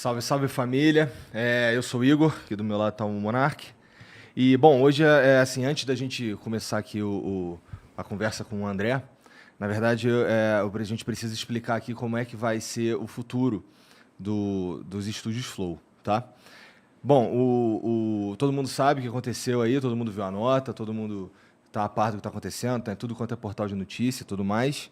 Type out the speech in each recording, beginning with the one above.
Salve, salve família. Eu sou o Igor, aqui do meu lado está o Monark. E, bom, hoje assim, antes da gente começar aqui a conversa com o André, na verdade, a gente precisa explicar aqui como é que vai ser o futuro dos estúdios Flow, tá? Bom, todo mundo sabe o que aconteceu aí, todo mundo viu a nota, todo mundo está a par do que está acontecendo, tá em tudo quanto é portal de notícia e tudo mais.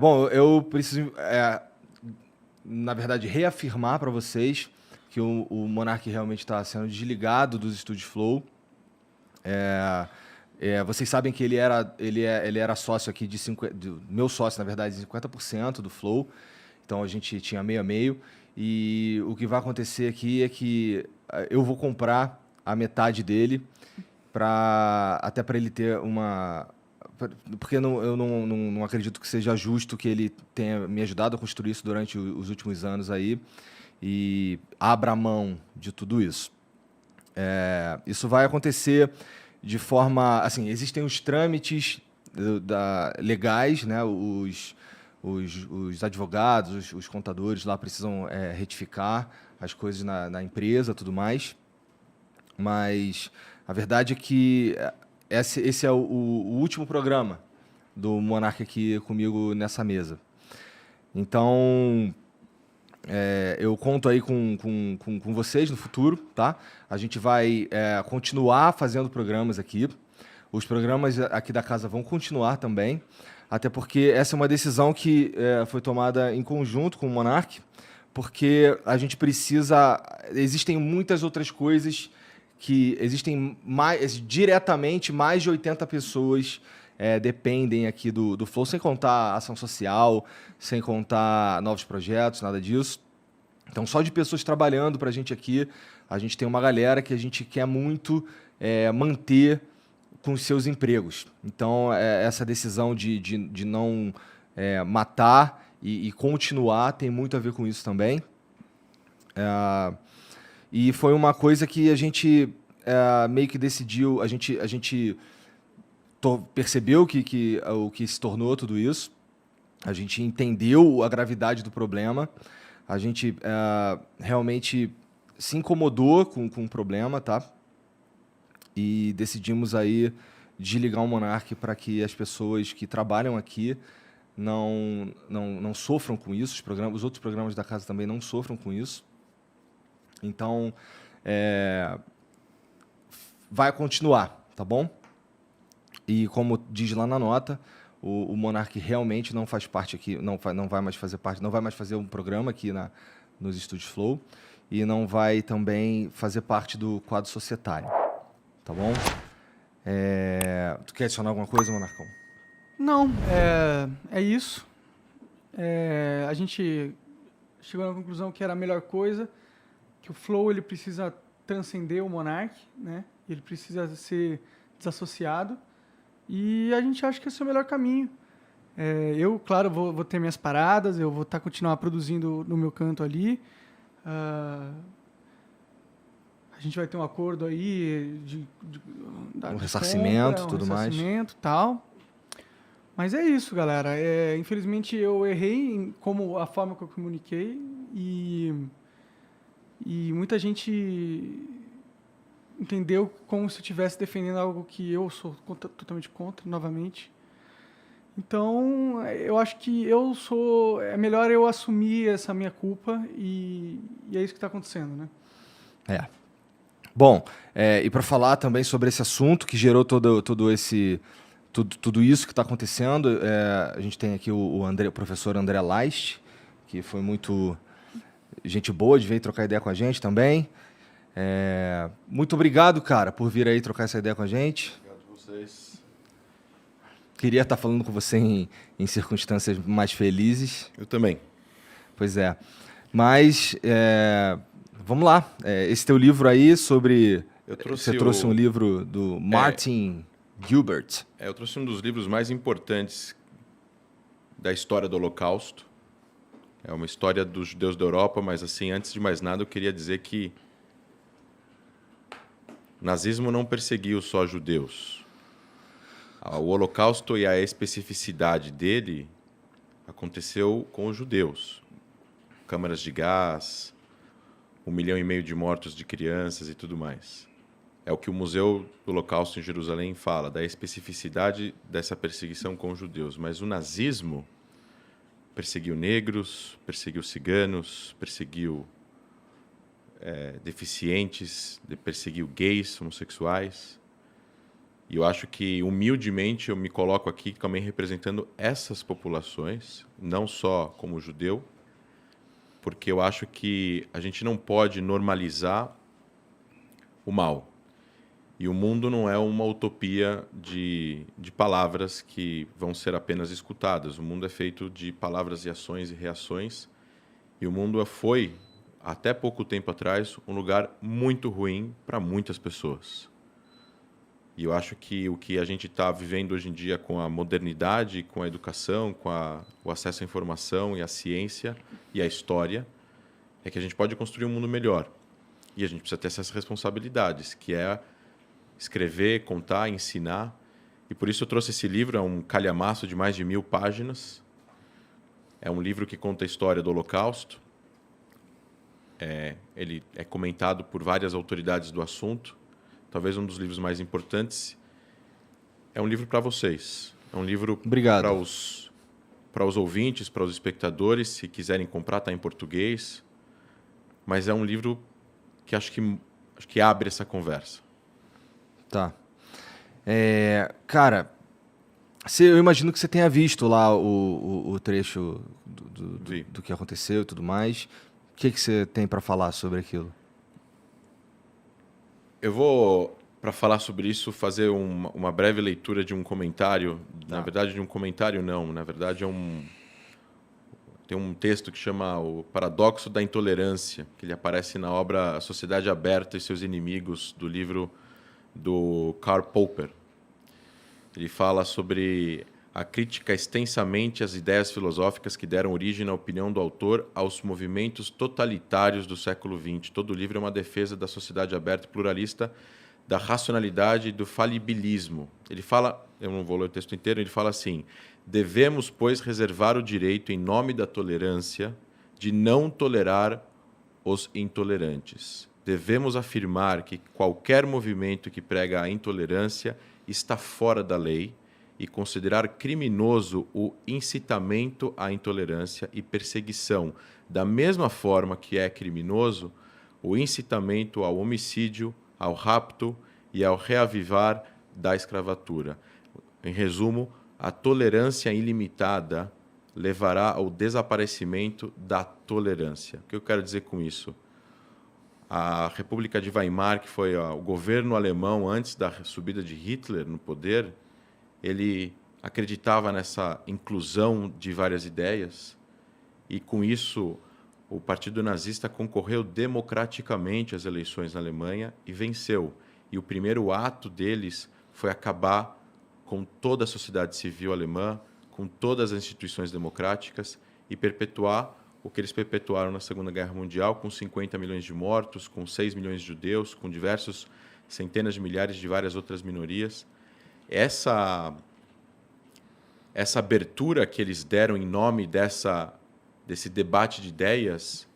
Bom, eu preciso, na verdade, reafirmar para vocês que o Monark realmente está sendo desligado dos estúdios Flow. Vocês sabem que ele era sócio aqui meu sócio, na verdade, de 50% do Flow. Então a gente tinha meio a meio. E o que vai acontecer aqui é que eu vou comprar a metade dele até para ele ter uma... Porque eu não acredito que seja justo que ele tenha me ajudado a construir isso durante os últimos anos aí e abra mão de tudo isso. Isso vai acontecer de forma... Assim, existem os trâmites legais, né? Os advogados, os contadores lá precisam retificar as coisas na empresa e tudo mais. Mas a verdade é que esse é o último programa do Monark aqui comigo nessa mesa. Então, eu conto aí com vocês no futuro, tá? A gente vai continuar fazendo programas aqui. Os programas aqui da casa vão continuar também, até porque essa é uma decisão que foi tomada em conjunto com o Monark, porque a gente precisa... Existem muitas outras coisas que existem diretamente mais de 80 pessoas dependem aqui do Flow, sem contar ação social, sem contar novos projetos, nada disso. Então, só de pessoas trabalhando para a gente aqui, a gente tem uma galera que a gente quer muito manter com os seus empregos. Então, essa decisão de não matar e continuar tem muito a ver com isso também. E foi uma coisa que a gente meio que decidiu, a gente percebeu o que se tornou tudo isso, a gente entendeu a gravidade do problema, a gente realmente se incomodou com o problema, tá? E decidimos aí desligar o Monark para que as pessoas que trabalham aqui não sofram com isso, os outros programas da casa também não sofram com isso. Então, vai continuar, tá bom? E como diz lá na nota, o Monark realmente não faz parte aqui, não vai mais fazer parte, não vai mais fazer um programa aqui nos estúdios Flow e não vai também fazer parte do quadro societário, tá bom? Tu quer adicionar alguma coisa, Monarcão? Não, é isso. A gente chegou na conclusão que era a melhor coisa, que o Flow ele precisa transcender o Monark, né? Ele precisa ser desassociado e a gente acha que esse é o melhor caminho. Eu, claro, vou ter minhas paradas, eu vou continuar produzindo no meu canto ali. A gente vai ter um acordo aí Um ressarcimento, compra, tudo mais. Tal. Mas é isso, galera. Infelizmente eu errei como a forma que eu comuniquei e muita gente entendeu como se eu estivesse defendendo algo que eu sou totalmente contra, novamente. Então, eu acho que é melhor eu assumir essa minha culpa e é isso que está acontecendo, né? Bom, e para falar também sobre esse assunto que gerou tudo isso que está acontecendo, a gente tem aqui o professor André Leist, que foi muito gente boa, veio trocar ideia com a gente também. Muito obrigado, cara, por vir aí trocar essa ideia com a gente. Obrigado a vocês. Queria estar falando com você em circunstâncias mais felizes. Eu também. Pois é. Mas, vamos lá. Esse teu livro aí sobre... Você trouxe um livro do Martin Gilbert. Eu trouxe um dos livros mais importantes da história do Holocausto. É uma história dos judeus da Europa, mas, assim, antes de mais nada, eu queria dizer que o nazismo não perseguiu só judeus. O Holocausto e a especificidade dele aconteceu com os judeus. câmaras de gás, 1,5 milhão de mortos de crianças e tudo mais. É o que o Museu do Holocausto em Jerusalém fala, da especificidade dessa perseguição com os judeus. Mas o nazismo perseguiu negros, perseguiu ciganos, perseguiu deficientes, perseguiu gays, homossexuais. E eu acho que, humildemente, eu me coloco aqui também representando essas populações, não só como judeu, porque eu acho que a gente não pode normalizar o mal. E o mundo não é uma utopia de palavras que vão ser apenas escutadas. O mundo é feito de palavras e ações e reações. E o mundo foi, até pouco tempo atrás, um lugar muito ruim para muitas pessoas. E eu acho que o que a gente está vivendo hoje em dia com a modernidade, com a educação, com o acesso à informação e à ciência e à história, é que a gente pode construir um mundo melhor. E a gente precisa ter essas responsabilidades, que é escrever, contar, ensinar. E por isso eu trouxe esse livro, é um calhamaço de mais de 1000 páginas. É um livro que conta a história do Holocausto. Ele é comentado por várias autoridades do assunto. Talvez um dos livros mais importantes. É um livro para vocês. É um livro para os ouvintes, para os espectadores, se quiserem comprar, está em português. Mas é um livro que acho que abre essa conversa. Tá. Cara, eu imagino que você tenha visto lá o trecho do que aconteceu e tudo mais. O que você tem para falar sobre aquilo? Eu vou, para falar sobre isso, fazer uma breve leitura de um comentário. Tá. Na verdade, de um comentário não. Na verdade, tem um texto que chama O Paradoxo da Intolerância, que ele aparece na obra A Sociedade Aberta e Seus Inimigos, do livro do Karl Popper. Ele fala sobre a crítica extensamente às ideias filosóficas que deram origem na opinião do autor aos movimentos totalitários do século XX. Todo o livro é uma defesa da sociedade aberta e pluralista, da racionalidade e do falibilismo. Ele fala, eu não vou ler o texto inteiro, ele fala assim: devemos, pois, reservar o direito, em nome da tolerância, de não tolerar os intolerantes. Devemos afirmar que qualquer movimento que prega a intolerância está fora da lei e considerar criminoso o incitamento à intolerância e perseguição, da mesma forma que é criminoso o incitamento ao homicídio, ao rapto e ao reavivar da escravatura. Em resumo, a tolerância ilimitada levará ao desaparecimento da tolerância. O que eu quero dizer com isso? A República de Weimar, que foi o governo alemão antes da subida de Hitler no poder, ele acreditava nessa inclusão de várias ideias e, com isso, o Partido Nazista concorreu democraticamente às eleições na Alemanha e venceu. E o primeiro ato deles foi acabar com toda a sociedade civil alemã, com todas as instituições democráticas e perpetuar o que eles perpetuaram na Segunda Guerra Mundial, com 50 milhões de mortos, com 6 milhões de judeus, com diversos centenas de milhares de várias outras minorias. Essa abertura que eles deram em nome desse debate de ideias,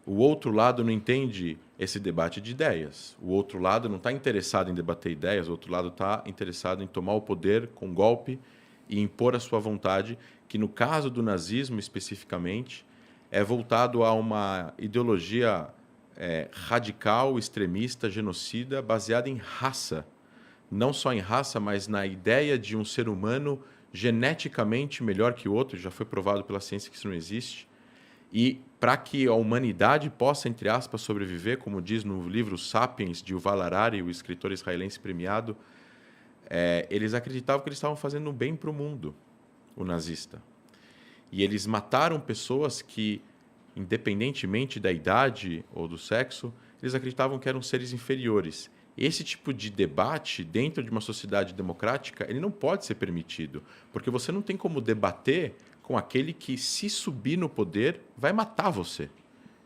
o outro lado não entende esse debate de ideias. O outro lado não está interessado em debater ideias, o outro lado está interessado em tomar o poder com golpe e impor a sua vontade, que no caso do nazismo especificamente, é voltado a uma ideologia radical, extremista, genocida, baseada em raça. Não só em raça, mas na ideia de um ser humano geneticamente melhor que o outro. Já foi provado pela ciência que isso não existe. E para que a humanidade possa, entre aspas, sobreviver, como diz no livro Sapiens, de Yuval Harari, o escritor israelense premiado, eles acreditavam que eles estavam fazendo um bem para o mundo, o nazista. E eles mataram pessoas que, independentemente da idade ou do sexo, eles acreditavam que eram seres inferiores. Esse tipo de debate, dentro de uma sociedade democrática, ele não pode ser permitido, porque você não tem como debater com aquele que, se subir no poder, vai matar você.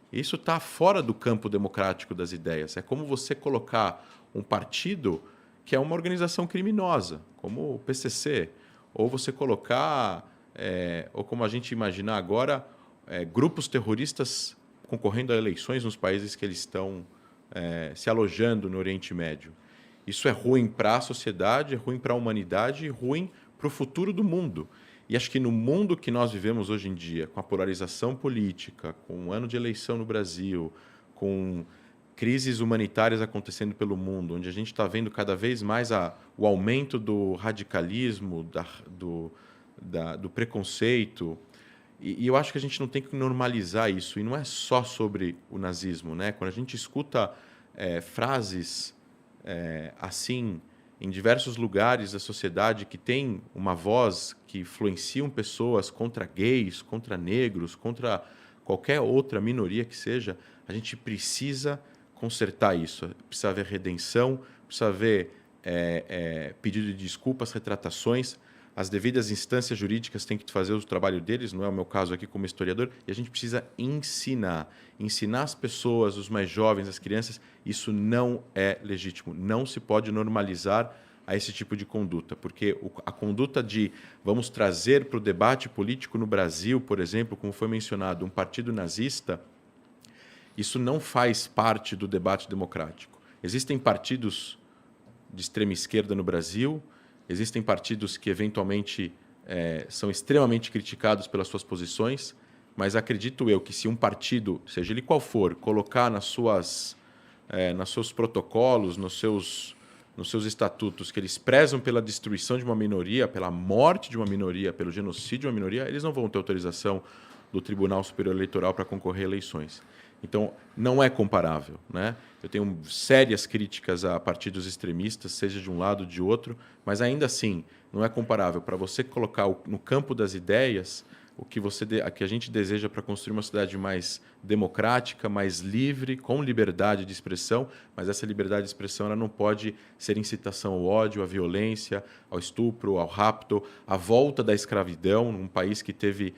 Isso está fora do campo democrático das ideias. É como você colocar um partido que é uma organização criminosa, como o PCC, ou você colocar, ou como a gente imaginar agora, grupos terroristas concorrendo a eleições nos países que eles estão se alojando no Oriente Médio. Isso é ruim para a sociedade, é ruim para a humanidade e ruim para o futuro do mundo. E acho que no mundo que nós vivemos hoje em dia, com a polarização política, com um ano de eleição no Brasil, com crises humanitárias acontecendo pelo mundo, onde a gente está vendo cada vez mais o aumento do radicalismo, do preconceito, e eu acho que a gente não tem que normalizar isso. E não é só sobre o nazismo, né? Quando a gente escuta frases assim em diversos lugares da sociedade que tem uma voz que influenciam pessoas contra gays, contra negros, contra qualquer outra minoria que seja, a gente precisa consertar isso. Precisa haver redenção, precisa haver pedido de desculpas, retratações. As devidas instâncias jurídicas têm que fazer o trabalho deles, não é o meu caso aqui como historiador, e a gente precisa ensinar as pessoas, os mais jovens, as crianças. Isso não é legítimo, não se pode normalizar a esse tipo de conduta, porque a conduta de vamos trazer para o debate político no Brasil, por exemplo, como foi mencionado, um partido nazista, isso não faz parte do debate democrático. Existem partidos de extrema esquerda no Brasil, existem partidos que, eventualmente, são extremamente criticados pelas suas posições, mas acredito eu que se um partido, seja ele qual for, colocar nos seus protocolos, nos seus estatutos, que eles prezam pela destruição de uma minoria, pela morte de uma minoria, pelo genocídio de uma minoria, eles não vão ter autorização do Tribunal Superior Eleitoral para concorrer a eleições. Então, não é comparável, né? Eu tenho sérias críticas a partidos extremistas, seja de um lado ou de outro, mas ainda assim, não é comparável. Para você colocar no campo das ideias o que a gente deseja para construir uma sociedade mais democrática, mais livre, com liberdade de expressão, mas essa liberdade de expressão ela não pode ser incitação ao ódio, à violência, ao estupro, ao rapto, à volta da escravidão, num país que teve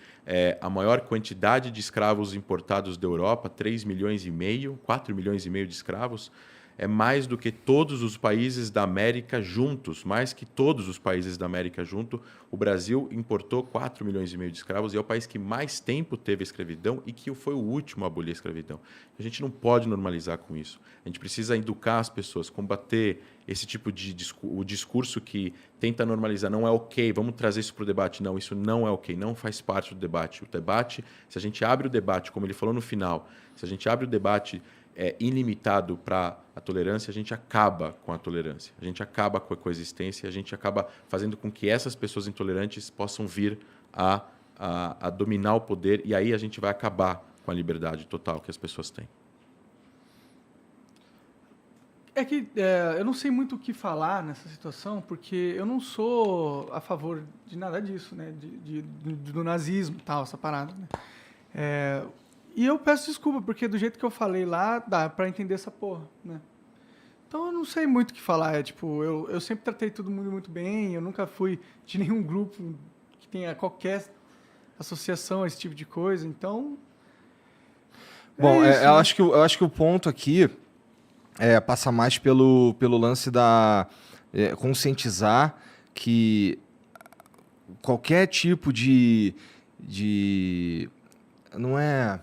a maior quantidade de escravos importados da Europa, 3,5 milhões, 4,5 milhões de escravos. É mais do que todos os países da América juntos, mais que todos os países da América juntos. O Brasil importou 4,5 milhões de escravos e é o país que mais tempo teve a escravidão e que foi o último a abolir a escravidão. A gente não pode normalizar com isso. A gente precisa educar as pessoas, combater esse tipo de o discurso que tenta normalizar. Não é ok, vamos trazer isso para o debate. Não, isso não é ok, não faz parte do debate. O debate, se a gente abre o debate, como ele falou no final, se a gente abre o debate ilimitado para a tolerância, a gente acaba com a tolerância, a gente acaba com a coexistência, a gente acaba fazendo com que essas pessoas intolerantes possam vir a dominar o poder, e aí a gente vai acabar com a liberdade total que as pessoas têm. É que eu não sei muito o que falar nessa situação, porque eu não sou a favor de nada disso, né? Do nazismo e tal, essa parada, né? E eu peço desculpa, porque do jeito que eu falei lá, dá pra entender essa porra, né? Então eu não sei muito o que falar. Eu sempre tratei todo mundo muito bem, eu nunca fui de nenhum grupo que tenha qualquer associação a esse tipo de coisa, então... Bom, isso, eu né? acho que o ponto aqui passa mais pelo lance da conscientizar que qualquer tipo de não é...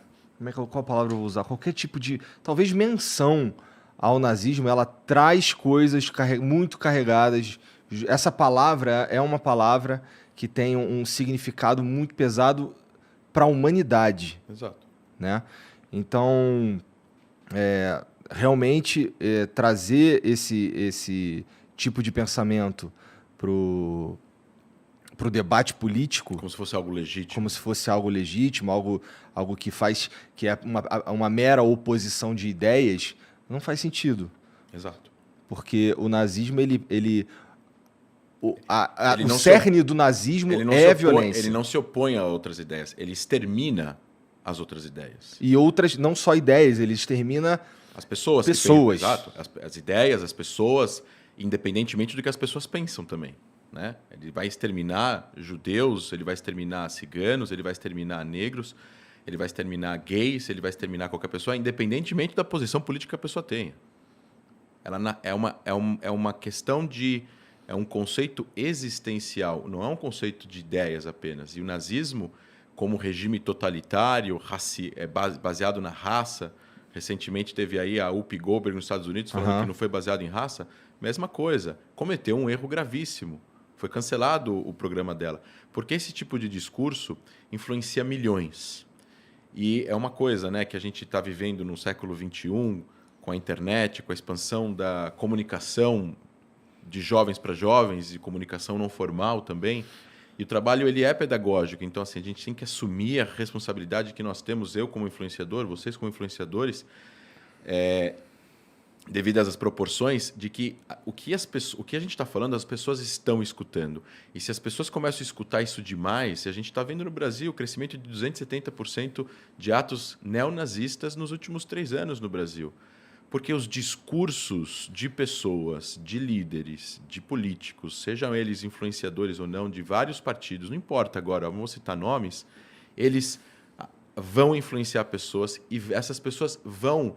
Qual palavra eu vou usar? Qualquer tipo de, talvez, menção ao nazismo, ela traz coisas muito carregadas. Essa palavra é uma palavra que tem um significado muito pesado para a humanidade. Exato. Né? Então, realmente, trazer esse tipo de pensamento pro debate político... Como se fosse algo legítimo. Como se fosse algo legítimo, algo que é uma mera oposição de ideias, não faz sentido. Exato. Porque o nazismo, o não cerne do nazismo é a violência. Ele não se opõe a outras ideias, ele extermina as outras ideias. E outras, não só ideias, ele extermina as pessoas. Exato. As ideias, as pessoas, independentemente do que as pessoas pensam também. Né? Ele vai exterminar judeus, ele vai exterminar ciganos, ele vai exterminar negros, ele vai exterminar gays, ele vai exterminar qualquer pessoa, independentemente da posição política que a pessoa tenha. Ela é uma questão de... É um conceito existencial, não é um conceito de ideias apenas. E o nazismo, como regime totalitário, baseado na raça. Recentemente teve aí a Whoopi Goldberg nos Estados Unidos falando que não foi baseado em raça. Mesma coisa, cometeu um erro gravíssimo. Foi cancelado o programa dela. Porque esse tipo de discurso influencia milhões. E é uma coisa, né, que a gente está vivendo no século XXI, com a internet, com a expansão da comunicação de jovens para jovens e comunicação não formal também. E o trabalho ele é pedagógico, então assim, a gente tem que assumir a responsabilidade que nós temos, eu como influenciador, vocês como influenciadores, devido às proporções de que o que a gente está falando, as pessoas estão escutando. E se as pessoas começam a escutar isso demais, a gente está vendo no Brasil o crescimento de 270% de atos neonazistas nos últimos 3 anos no Brasil. Porque os discursos de pessoas, de líderes, de políticos, sejam eles influenciadores ou não, de vários partidos, não importa agora, vamos citar nomes, eles vão influenciar pessoas e essas pessoas vão...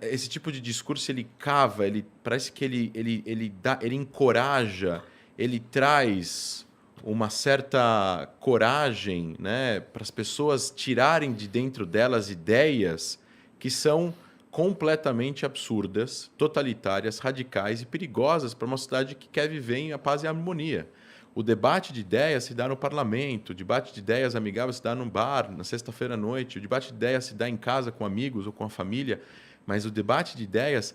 Esse tipo de discurso, ele cava, parece que ele encoraja, ele traz uma certa coragem, né, para as pessoas tirarem de dentro delas ideias que são completamente absurdas, totalitárias, radicais e perigosas para uma sociedade que quer viver em paz e harmonia. O debate de ideias se dá no parlamento, o debate de ideias amigáveis se dá num bar, na sexta-feira à noite, o debate de ideias se dá em casa com amigos ou com a família, mas o debate de ideias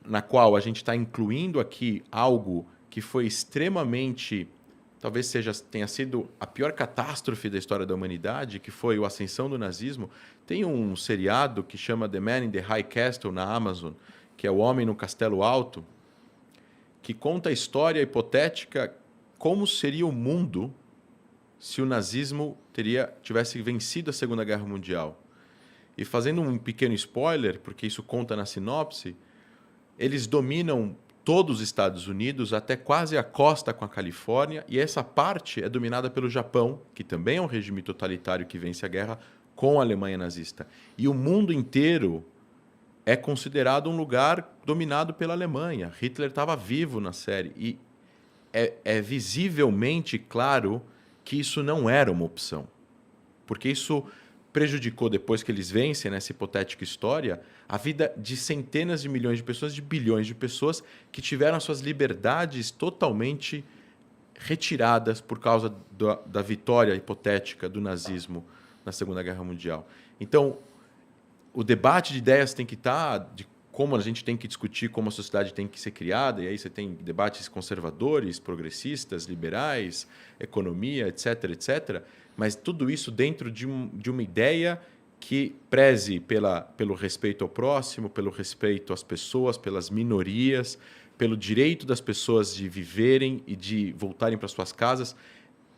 na qual a gente está incluindo aqui algo que foi extremamente, talvez tenha sido a pior catástrofe da história da humanidade, que foi a ascensão do nazismo. Tem um seriado que chama The Man in the High Castle na Amazon, que é O Homem no Castelo Alto, que conta a história hipotética como seria o mundo se o nazismo tivesse vencido a Segunda Guerra Mundial. E fazendo um pequeno spoiler, porque isso conta na sinopse, eles dominam todos os Estados Unidos até quase a costa com a Califórnia, e essa parte é dominada pelo Japão, que também é um regime totalitário que vence a guerra com a Alemanha nazista. E o mundo inteiro é considerado um lugar dominado pela Alemanha. Hitler estava vivo na série. E é visivelmente claro que isso não era uma opção. Porque isso prejudicou, depois que eles vencem nessa hipotética história, a vida de centenas de milhões de pessoas, de bilhões de pessoas que tiveram suas liberdades totalmente retiradas por causa da vitória hipotética do nazismo na Segunda Guerra Mundial. Então, o debate de ideias tem que estar de como a gente tem que discutir como a sociedade tem que ser criada, e aí você tem debates conservadores, progressistas, liberais, economia, etc., etc., mas tudo isso dentro de uma ideia que preze pelo respeito ao próximo, pelo respeito às pessoas, pelas minorias, pelo direito das pessoas de viverem e de voltarem para suas casas,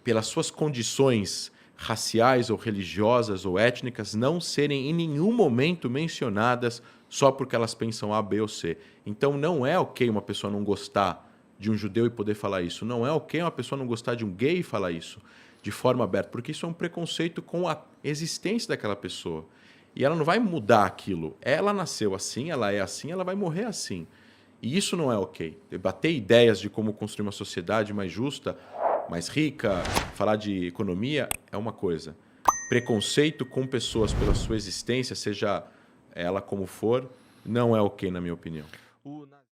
pelas suas condições raciais ou religiosas ou étnicas não serem em nenhum momento mencionadas só porque elas pensam A, B ou C. Então não é ok uma pessoa não gostar de um judeu e poder falar isso. Não é ok uma pessoa não gostar de um gay e falar isso de forma aberta, porque isso é um preconceito com a existência daquela pessoa. E ela não vai mudar aquilo. Ela nasceu assim, ela é assim, ela vai morrer assim. E isso não é ok. Debater ideias de como construir uma sociedade mais justa, mais rica, falar de economia é uma coisa. Preconceito com pessoas pela sua existência, seja ela como for, não é ok, na minha opinião.